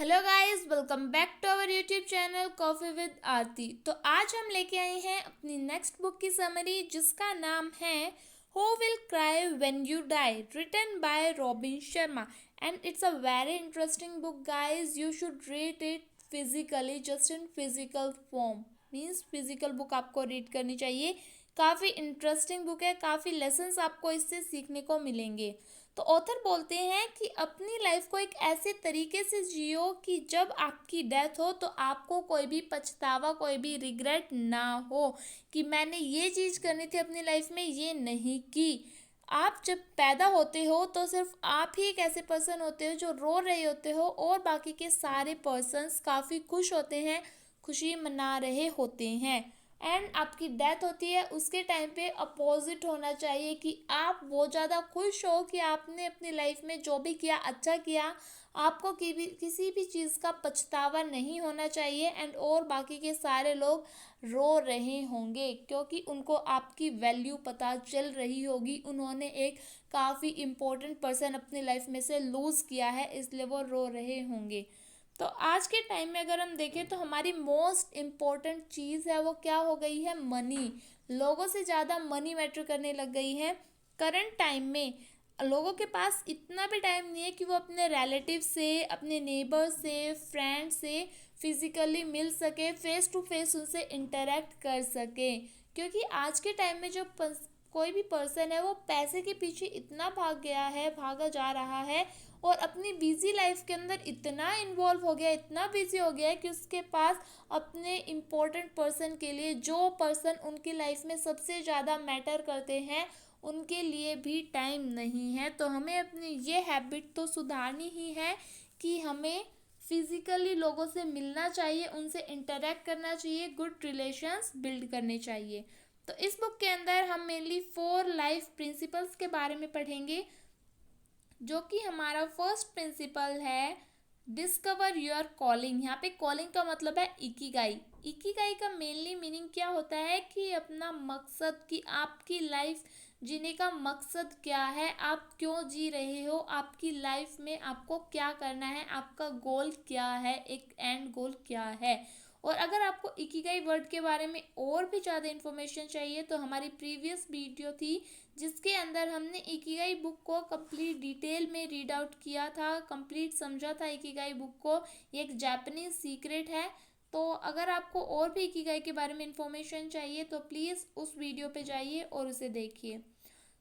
Hello guys, welcome back to our YouTube channel coffee with Aarti. तो आज हम लेके आए हैं अपनी नेक्स्ट बुक की समरी, जिसका नाम है who will cry when you die, written by Robin Sharma. And it's a very interesting book guys, you should read it physically, just in physical form. Means physical book आपको read करनी चाहिए। काफ़ी interesting book है, काफ़ी lessons आपको इससे सीखने को मिलेंगे। तो ऑथर बोलते हैं कि अपनी लाइफ को एक ऐसे तरीके से जियो कि जब आपकी डेथ हो तो आपको कोई भी पछतावा, कोई भी रिग्रेट ना हो कि मैंने ये चीज़ करनी थी अपनी लाइफ में, ये नहीं की। आप जब पैदा होते हो तो सिर्फ आप ही एक ऐसे पर्सन होते हो जो रो रहे होते हो, और बाकी के सारे पर्सन्स काफ़ी खुश होते हैं, खुशी मना रहे होते हैं। एंड आपकी डेथ होती है, उसके टाइम पे अपोजिट होना चाहिए कि आप बहुत ज़्यादा खुश हो कि आपने अपनी लाइफ में जो भी किया अच्छा किया। आपको किसी भी चीज़ का पछतावा नहीं होना चाहिए। एंड और बाकी के सारे लोग रो रहे होंगे क्योंकि उनको आपकी वैल्यू पता चल रही होगी। उन्होंने एक काफ़ी इम्पोर्टेंट पर्सन अपनी लाइफ में से लूज़ किया है, इसलिए वो रो रहे होंगे। तो आज के टाइम में अगर हम देखें तो हमारी मोस्ट इम्पॉर्टेंट चीज़ है वो क्या हो गई है, मनी। लोगों से ज़्यादा मनी मैटर करने लग गई है करंट टाइम में। लोगों के पास इतना भी टाइम नहीं है कि वो अपने रिलेटिव से, अपने नेबर से, फ्रेंड से फिजिकली मिल सके, फेस टू फेस उनसे इंटरेक्ट कर सके। क्योंकि आज के टाइम में जो कोई भी पर्सन है वो पैसे के पीछे इतना भाग गया है, भागा जा रहा है, और अपनी बिजी लाइफ के अंदर इतना इन्वॉल्व हो गया, इतना बिजी हो गया है कि उसके पास अपने इम्पोर्टेंट पर्सन के लिए, जो पर्सन उनकी लाइफ में सबसे ज़्यादा मैटर करते हैं, उनके लिए भी टाइम नहीं है। तो हमें अपनी ये हैबिट तो सुधारनी ही है कि हमें फिज़िकली लोगों से मिलना चाहिए, उनसे इंटरेक्ट करना चाहिए, गुड रिलेशंस बिल्ड करने चाहिए। तो इस बुक के अंदर हम मेनली 4 लाइफ प्रिंसिपल्स के बारे में पढ़ेंगे, जो कि हमारा फर्स्ट प्रिंसिपल है डिस्कवर योर कॉलिंग। यहाँ पे कॉलिंग का मतलब है इकिगाई। इकिगाई का मेनली मीनिंग क्या होता है कि अपना मकसद, कि आपकी लाइफ जीने का मकसद क्या है, आप क्यों जी रहे हो, आपकी लाइफ में आपको क्या करना है, आपका गोल क्या है, एक एंड गोल क्या है। और अगर आपको इकिगाई वर्ड के बारे में और भी ज़्यादा इन्फॉर्मेशन चाहिए तो हमारी प्रीवियस वीडियो थी जिसके अंदर हमने इकिगाई बुक को कंप्लीट डिटेल में रीड आउट किया था, कंप्लीट समझा था इकिगाई बुक को। ये एक जापानीज सीक्रेट है। तो अगर आपको और भी इकिगाई के बारे में इंफॉर्मेशन चाहिए तो प्लीज़ उस वीडियो पे जाइए और उसे देखिए।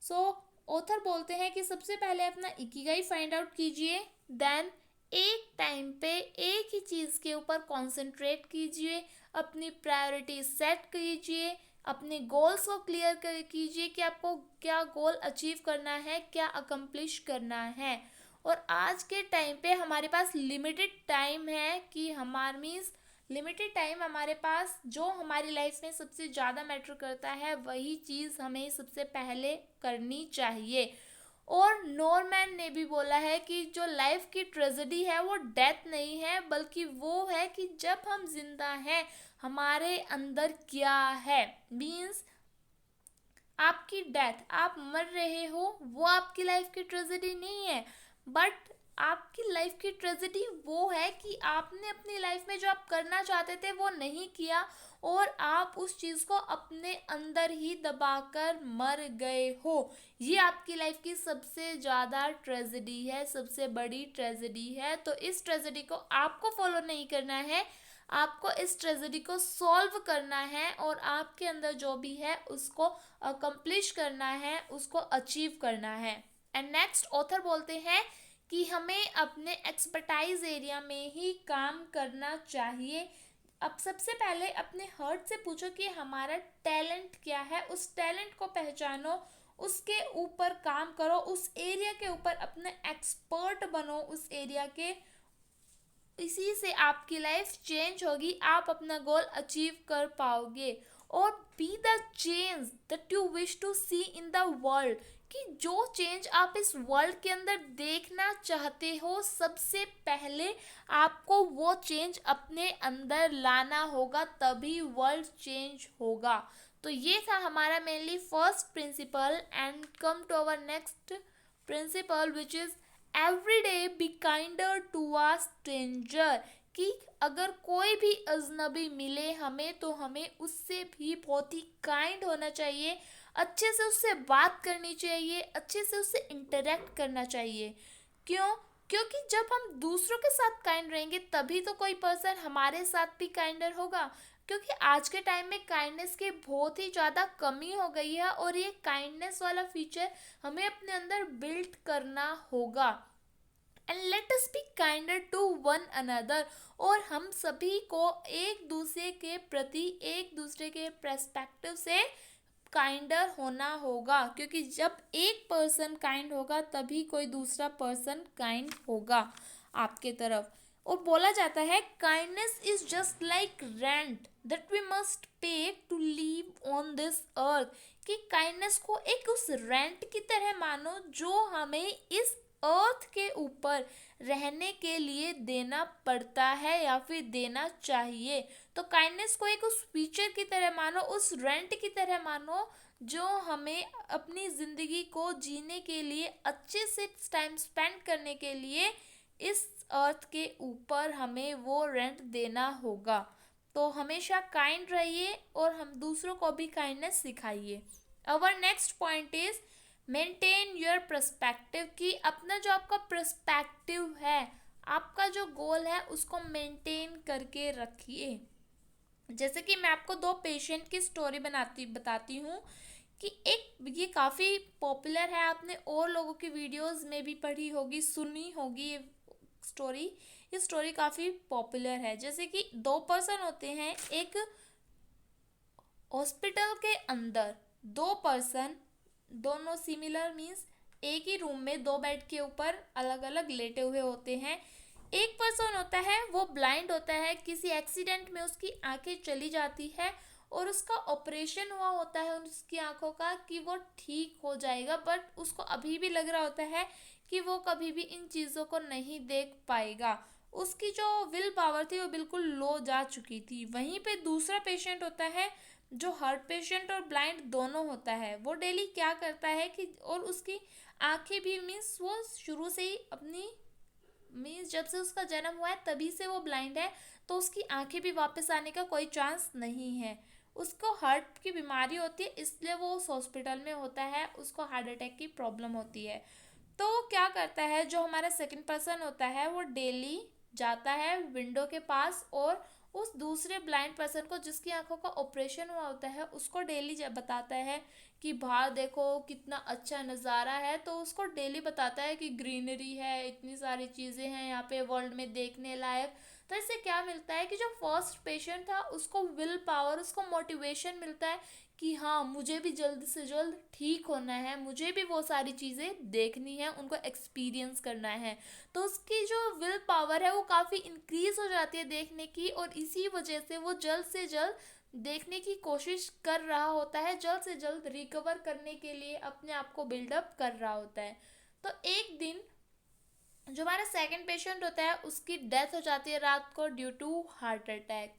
सो ऑथर बोलते हैं कि सबसे पहले अपना इकिगाई फाइंड आउट कीजिए, देन एक टाइम पे एक ही चीज़ के ऊपर कंसंट्रेट कीजिए, अपनी प्रायोरिटी सेट कीजिए, अपने गोल्स को क्लियर कर कीजिए कि आपको क्या गोल अचीव करना है, क्या अकम्प्लिश करना है। और आज के टाइम पे हमारे पास लिमिटेड टाइम है कि हमारे मीन्स लिमिटेड टाइम हमारे पास, जो हमारी लाइफ में सबसे ज़्यादा मैटर करता है वही चीज़ हमें सबसे पहले करनी चाहिए। और नॉर्मैन ने भी बोला है कि जो लाइफ की ट्रेजेडी है वो डेथ नहीं है, बल्कि वो है कि जब हम जिंदा हैं हमारे अंदर क्या है। मीन्स आपकी डेथ, आप मर रहे हो, वो आपकी लाइफ की ट्रेजेडी नहीं है, बट आपकी लाइफ की ट्रेजेडी वो है कि आपने अपनी लाइफ में जो आप करना चाहते थे वो नहीं किया, और आप उस चीज़ को अपने अंदर ही दबाकर मर गए हो। ये आपकी लाइफ की सबसे ज़्यादा ट्रेजेडी है, सबसे बड़ी ट्रेजेडी है। तो इस ट्रेजेडी को आपको फॉलो नहीं करना है, आपको इस ट्रेजेडी को सॉल्व करना है, और आपके अंदर जो भी है उसको अकम्प्लिश करना है, उसको अचीव करना है। एंड नेक्स्ट ऑथर बोलते हैं कि हमें अपने एक्सपर्टाइज एरिया में ही काम करना चाहिए। अब सबसे पहले अपने हर्ट से पूछो कि हमारा टैलेंट क्या है, उस टैलेंट को पहचानो, उसके ऊपर काम करो, उस एरिया के ऊपर अपने एक्सपर्ट बनो उस एरिया के। इसी से आपकी लाइफ चेंज होगी, आप अपना गोल अचीव कर पाओगे। और be the change that you wish to see in the world, कि जो चेंज आप इस वर्ल्ड के अंदर देखना चाहते हो, सबसे पहले आपको वो चेंज अपने अंदर लाना होगा, तभी वर्ल्ड चेंज होगा। तो ये था हमारा mainly first principle. And come to our next principle which is every day be kinder to a stranger, कि अगर कोई भी अजनबी मिले हमें तो हमें उससे भी बहुत ही काइंड होना चाहिए, अच्छे से उससे बात करनी चाहिए, अच्छे से उससे इंटरेक्ट करना चाहिए। क्यों? क्योंकि जब हम दूसरों के साथ काइंड रहेंगे तभी तो कोई पर्सन हमारे साथ भी काइंडर होगा। क्योंकि आज के टाइम में काइंडनेस की बहुत ही ज़्यादा कमी हो गई है और ये काइंडनेस वाला फीचर हमें अपने अंदर बिल्ड करना होगा। And let us be kinder to one another, और हम सभी को एक दूसरे के प्रति, एक दूसरे के पर्सपेक्टिव से काइंडर होना होगा। क्योंकि जब एक पर्सन काइंड होगा तभी कोई दूसरा पर्सन काइंड होगा आपके तरफ। और बोला जाता है kindness is just like rent that we must pay to live on this earth, कि काइंडनेस को एक उस रेंट की तरह मानो जो हमें इस अर्थ के ऊपर रहने के लिए देना पड़ता है या फिर देना चाहिए। तो काइंडनेस को एक उस फीचर की तरह मानो, उस रेंट की तरह मानो, जो हमें अपनी ज़िंदगी को जीने के लिए, अच्छे से टाइम स्पेंड करने के लिए इस अर्थ के ऊपर हमें वो रेंट देना होगा। तो हमेशा काइंड रहिए और हम दूसरों को भी काइंडनेस सिखाइए। Our next point is maintain your perspective, कि अपना जो आपका पर्सपेक्टिव है, आपका जो गोल है उसको मेंटेन करके रखिए। जैसे कि मैं आपको दो पेशेंट की स्टोरी बताती हूँ, कि एक ये काफ़ी पॉपुलर है, आपने और लोगों की वीडियोस में भी पढ़ी होगी, सुनी होगी ये स्टोरी। ये स्टोरी काफ़ी पॉपुलर है। जैसे कि दो पर्सन होते हैं, एक हॉस्पिटल के अंदर दो पर्सन, दोनों सिमिलर मीन्स एक ही रूम में दो बेड के ऊपर अलग अलग लेटे हुए होते हैं। एक पर्सन होता है वो ब्लाइंड होता है, किसी एक्सीडेंट में उसकी आंखें चली जाती है और उसका ऑपरेशन हुआ होता है उसकी आंखों का, कि वो ठीक हो जाएगा, बट उसको अभी भी लग रहा होता है कि वो कभी भी इन चीज़ों को नहीं देख पाएगा। उसकी जो विल पावर थी वो बिल्कुल लो जा चुकी थी। वहीं पे दूसरा पेशेंट होता है जो हार्ट पेशेंट और ब्लाइंड दोनों होता है। वो डेली क्या करता है कि, और उसकी आंखें भी मीन्स वो शुरू से ही अपनी, मीन्स जब से उसका जन्म हुआ है तभी से वो ब्लाइंड है, तो उसकी आंखें भी वापस आने का कोई चांस नहीं है। उसको हार्ट की बीमारी होती है, इसलिए वो उस हॉस्पिटल में होता है, उसको हार्ट अटैक की प्रॉब्लम होती है। तो वो क्या करता है, जो हमारा सेकंड पर्सन होता है वो डेली जाता है विंडो के पास और उस दूसरे ब्लाइंड पर्सन को, जिसकी आंखों का ऑपरेशन हुआ होता है, उसको डेली बताता है कि बाहर देखो कितना अच्छा नज़ारा है। तो उसको डेली बताता है कि ग्रीनरी है, इतनी सारी चीज़ें हैं यहाँ पे वर्ल्ड में देखने लायक। तो इससे क्या मिलता है कि जो फर्स्ट पेशेंट था उसको विल पावर, उसको मोटिवेशन मिलता है कि हाँ मुझे भी जल्द से जल्द ठीक होना है, मुझे भी वो सारी चीज़ें देखनी है, उनको एक्सपीरियंस करना है। तो उसकी जो विल पावर है वो काफ़ी इंक्रीज़ हो जाती है देखने की, और इसी वजह से वो जल्द से जल्द देखने की कोशिश कर रहा होता है, जल्द से जल्द रिकवर करने के लिए अपने आप को बिल्डअप कर रहा होता है। तो एक दिन जो हमारा सेकंड पेशेंट होता है उसकी डेथ हो जाती है रात को ड्यू टू हार्ट अटैक।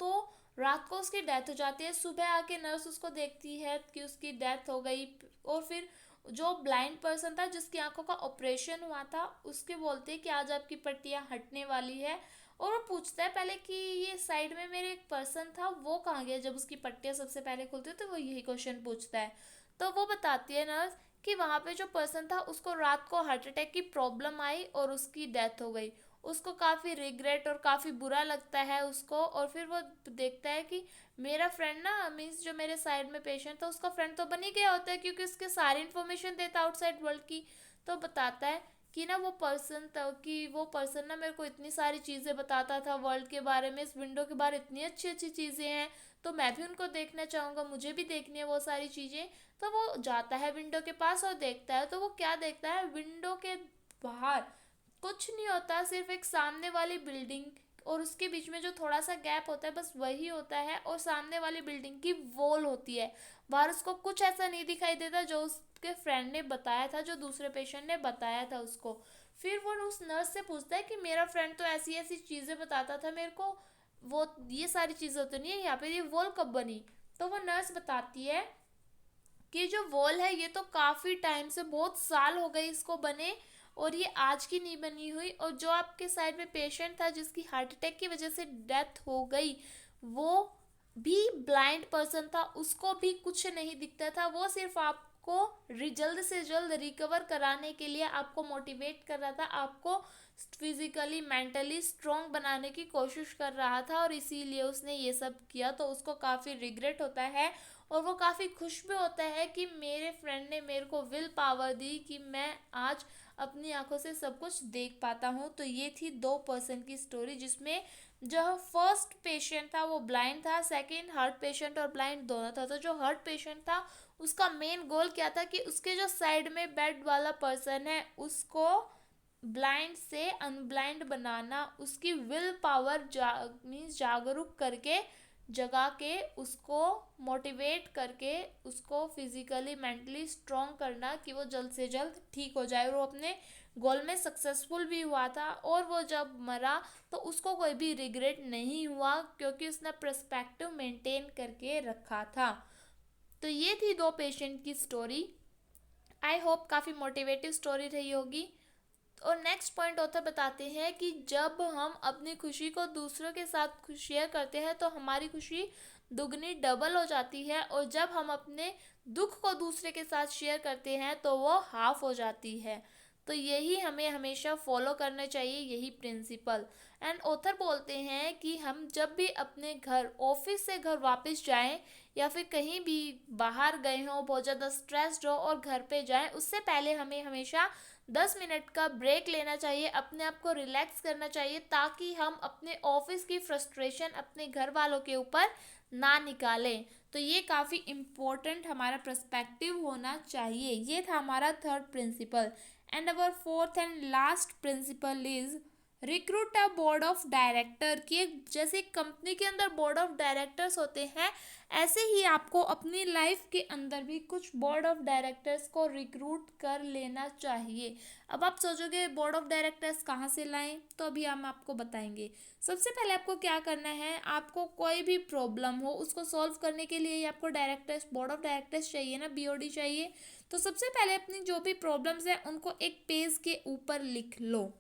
तो रात को उसकी डेथ हो जाती है, सुबह आके नर्स उसको देखती है कि उसकी डेथ हो गई। और फिर जो ब्लाइंड पर्सन था जिसकी आंखों का ऑपरेशन हुआ था उसके बोलते हैं कि आज आपकी पट्टियाँ हटने वाली है। और वो पूछता है पहले कि ये साइड में मेरे एक पर्सन था वो कहाँ गया, जब उसकी पट्टियाँ सबसे पहले खुलती है तो वो यही क्वेश्चन पूछता है। तो वो बताती है नर्स कि वहाँ पे जो पर्सन था उसको रात को हार्ट अटैक की प्रॉब्लम आई और उसकी डेथ हो गई। उसको काफ़ी रिग्रेट और काफ़ी बुरा लगता है उसको। और फिर वो देखता है कि मेरा फ्रेंड ना, मीन्स जो मेरे साइड में पेशेंट था उसका फ्रेंड तो बन ही गया होता है क्योंकि उसके सारी इन्फॉर्मेशन देता आउटसाइड वर्ल्ड की। तो बताता है कि ना वो पर्सन था, कि वो पर्सन ना मेरे को इतनी सारी चीज़ें बताता था वर्ल्ड के बारे में, इस विंडो के बारे में इतनी अच्छी अच्छी चीज़ें हैं, तो मैं भी उनको देखना चाहूँगा, मुझे भी देखनी है वो सारी चीज़ें। तो वो जाता है विंडो के पास और देखता है, तो वो क्या देखता है, विंडो के बाहर कुछ नहीं होता, सिर्फ एक सामने वाली बिल्डिंग और उसके बीच में जो थोड़ा सा गैप होता है बस वही होता है, और सामने वाली बिल्डिंग की वॉल होती है। बाहर उसको कुछ ऐसा नहीं दिखाई देता जो उसके फ्रेंड ने बताया था, जो दूसरे पेशेंट ने बताया था उसको। फिर वो उस नर्स से पूछता है कि मेरा फ्रेंड तो ऐसी ऐसी चीज़ें बताता था मेरे को, वो ये सारी चीज़ें तो नहीं है यहाँ पे, ये वॉल कब बनी। तो वो नर्स बताती है कि जो वॉल है ये तो काफ़ी टाइम से, बहुत साल हो गए इसको बने, और ये आज की नहीं बनी हुई। और जो आपके साइड में पेशेंट था जिसकी हार्ट अटैक की वजह से डेथ हो गई, वो भी ब्लाइंड पर्सन था, उसको भी कुछ नहीं दिखता था, वो सिर्फ आपको जल्द से जल्द रिकवर कराने के लिए आपको मोटिवेट कर रहा था, आपको फिजिकली मेंटली स्ट्रॉन्ग बनाने की कोशिश कर रहा था, और इसीलिए उसने ये सब किया। तो उसको काफ़ी रिग्रेट होता है और वो काफ़ी खुश भी होता है कि मेरे फ्रेंड ने मेरे को विल पावर दी कि मैं आज अपनी आंखों से सब कुछ देख पाता हूँ। तो ये थी 2 पर्सन की स्टोरी, जिसमें जो फर्स्ट पेशेंट था वो ब्लाइंड था, सेकंड हार्ट पेशेंट और ब्लाइंड दोनों था। तो जो हार्ट पेशेंट था उसका मेन गोल क्या था कि उसके जो साइड में बेड वाला पर्सन है उसको ब्लाइंड से अनब्लाइंड बनाना, उसकी विल पावर मीन्स जागरूक करके, जगा के, उसको मोटिवेट करके, उसको फिजिकली मेंटली स्ट्रॉन्ग करना कि वो जल्द से जल्द ठीक हो जाए। और वो अपने गोल में सक्सेसफुल भी हुआ था, और वो जब मरा तो उसको कोई भी रिग्रेट नहीं हुआ क्योंकि उसने पर्सपेक्टिव मेंटेन करके रखा था। तो ये थी 2 पेशेंट की स्टोरी। आई होप काफ़ी मोटिवेटिव स्टोरी रही होगी। और नेक्स्ट पॉइंट ऑथर बताते हैं कि जब हम अपनी खुशी को दूसरों के साथ शेयर करते हैं तो हमारी खुशी दुगनी डबल हो जाती है, और जब हम अपने दुख को दूसरे के साथ शेयर करते हैं तो वो हाफ हो जाती है। तो यही हमें हमेशा फॉलो करना चाहिए, यही प्रिंसिपल। एंड ऑथर बोलते हैं कि हम जब भी अपने घर, ऑफिस से घर वापस जाएं या फिर कहीं भी बाहर गए हों, बहुत ज़्यादा स्ट्रेस्ड हो और घर पे जाएं, उससे पहले हमें हमेशा 10 मिनट का ब्रेक लेना चाहिए, अपने आप को रिलैक्स करना चाहिए, ताकि हम अपने ऑफिस की फ्रस्ट्रेशन अपने घर वालों के ऊपर ना निकालें। तो ये काफ़ी इम्पोर्टेंट हमारा पर्सपेक्टिव होना चाहिए। ये था हमारा third principle. And our fourth and last principle is recruit a board of director. कि जैसे कंपनी के अंदर बोर्ड ऑफ डायरेक्टर्स होते हैं, ऐसे ही आपको अपनी लाइफ के अंदर भी कुछ बोर्ड ऑफ डायरेक्टर्स को रिक्रूट कर लेना चाहिए। अब आप सोचोगे बोर्ड ऑफ डायरेक्टर्स कहाँ से लाएं, तो अभी हम आपको बताएंगे। सबसे पहले आपको क्या करना है, आपको कोई भी प्रॉब्लम हो उसको सॉल्व करने के लिए आपको डायरेक्टर्स, बोर्ड ऑफ डायरेक्टर्स चाहिए ना, बीओडी चाहिए। तो सबसे पहले अपनी जो भी प्रॉब्लम्स है उनको एक पेज के ऊपर लिख लो,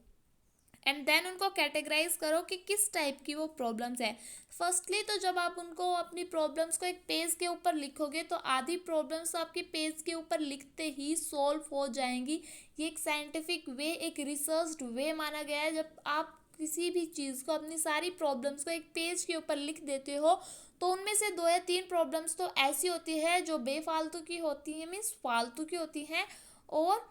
एंड देन उनको कैटेगराइज करो कि किस टाइप की वो प्रॉब्लम्स है। फर्स्टली तो जब आप उनको अपनी प्रॉब्लम्स को एक पेज के ऊपर लिखोगे तो आधी प्रॉब्लम्स तो आपकी पेज के ऊपर लिखते ही सॉल्व हो जाएंगी। ये एक साइंटिफिक वे, एक रिसर्च्ड वे माना गया है। जब आप किसी भी चीज़ को, अपनी सारी प्रॉब्लम्स को एक पेज के ऊपर लिख देते हो तो उनमें से 2 या 3 प्रॉब्लम्स तो ऐसी होती है जो बेफालतू की होती हैं, मीन्स फालतू की होती हैं, और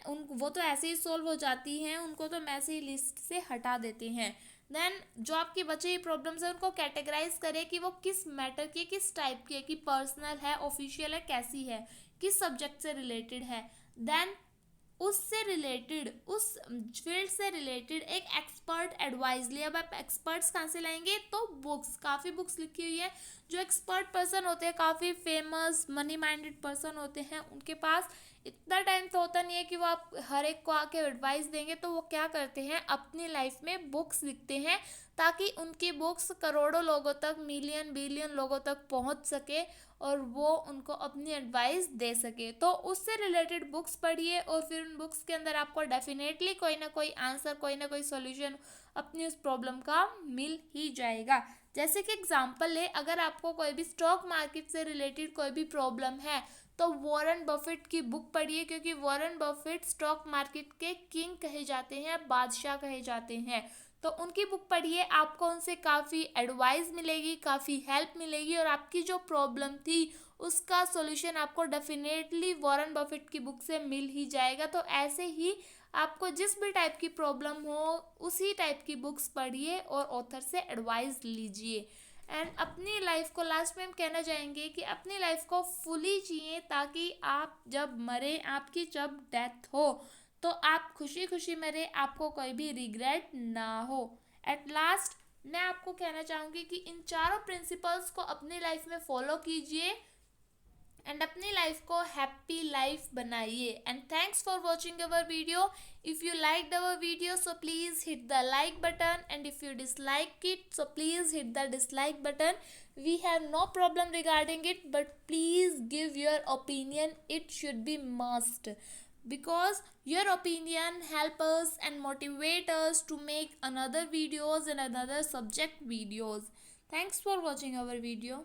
वो तो ऐसे ही सोल्व हो जाती हैं, उनको तो हम ऐसे ही लिस्ट से हटा देते हैं। देन जो आपकी बची हुई प्रॉब्लम्स है उनको कैटेगराइज करें कि वो किस मैटर की, किस टाइप की है, कि पर्सनल है, ऑफिशियल है, कैसी है, किस सब्जेक्ट से रिलेटेड है। देन उससे रिलेटेड, उस फील्ड से रिलेटेड एक एक्सपर्ट एडवाइस लिया। अब आप एक्सपर्ट्स कहाँ से लाएंगे, तो बुक्स, काफ़ी बुक्स लिखी हुई है। जो एक्सपर्ट पर्सन होते हैं, काफ़ी फेमस मनी माइंडेड पर्सन होते हैं, उनके पास इतना टाइम तो होता नहीं है कि वो आप हर एक को आके एडवाइस देंगे। तो वो क्या करते हैं, अपनी लाइफ में बुक्स लिखते हैं ताकि उनकी बुक्स करोड़ों लोगों तक, मिलियन बिलियन लोगों तक पहुंच सके और वो उनको अपनी एडवाइस दे सके। तो उससे रिलेटेड बुक्स पढ़िए, और फिर उन बुक्स के अंदर आपको डेफिनेटली कोई ना कोई आंसर, कोई ना कोई सॉल्यूशन अपनी उस प्रॉब्लम का मिल ही जाएगा। जैसे कि एग्जांपल ले, अगर आपको कोई भी स्टॉक मार्केट से रिलेटेड कोई भी प्रॉब्लम है तो वॉरेन बफेट की बुक पढ़िए, क्योंकि वॉरेन बफेट स्टॉक मार्केट के किंग कहे जाते हैं, बादशाह कहे जाते हैं। तो उनकी बुक पढ़िए, आपको उनसे काफ़ी एडवाइस मिलेगी, काफ़ी हेल्प मिलेगी, और आपकी जो प्रॉब्लम थी उसका सॉल्यूशन आपको डेफिनेटली वॉरेन बफेट की बुक से मिल ही जाएगा। तो ऐसे ही आपको जिस भी टाइप की प्रॉब्लम हो उसी टाइप की बुक्स पढ़िए और ऑथर से एडवाइस लीजिए। एंड अपनी लाइफ को, लास्ट में हम कहना चाहेंगे कि अपनी लाइफ को फुली जिए, ताकि आप जब मरे, आपकी जब डेथ हो तो आप खुशी खुशी मरे, आपको कोई भी रिग्रेट ना हो। एट लास्ट मैं आपको कहना चाहूँगी कि इन चारों प्रिंसिपल्स को अपनी लाइफ में फॉलो कीजिए एंड अपनी लाइफ को हैप्पी लाइफ बनाइए। And thanks for watching our video. If you liked our video so please hit the like button, and if you dislike it so please hit the dislike button. We have no problem regarding it, but please give your opinion, it should be must, because your opinion help us and motivate us to make another videos and another subject videos. Thanks for watching our video.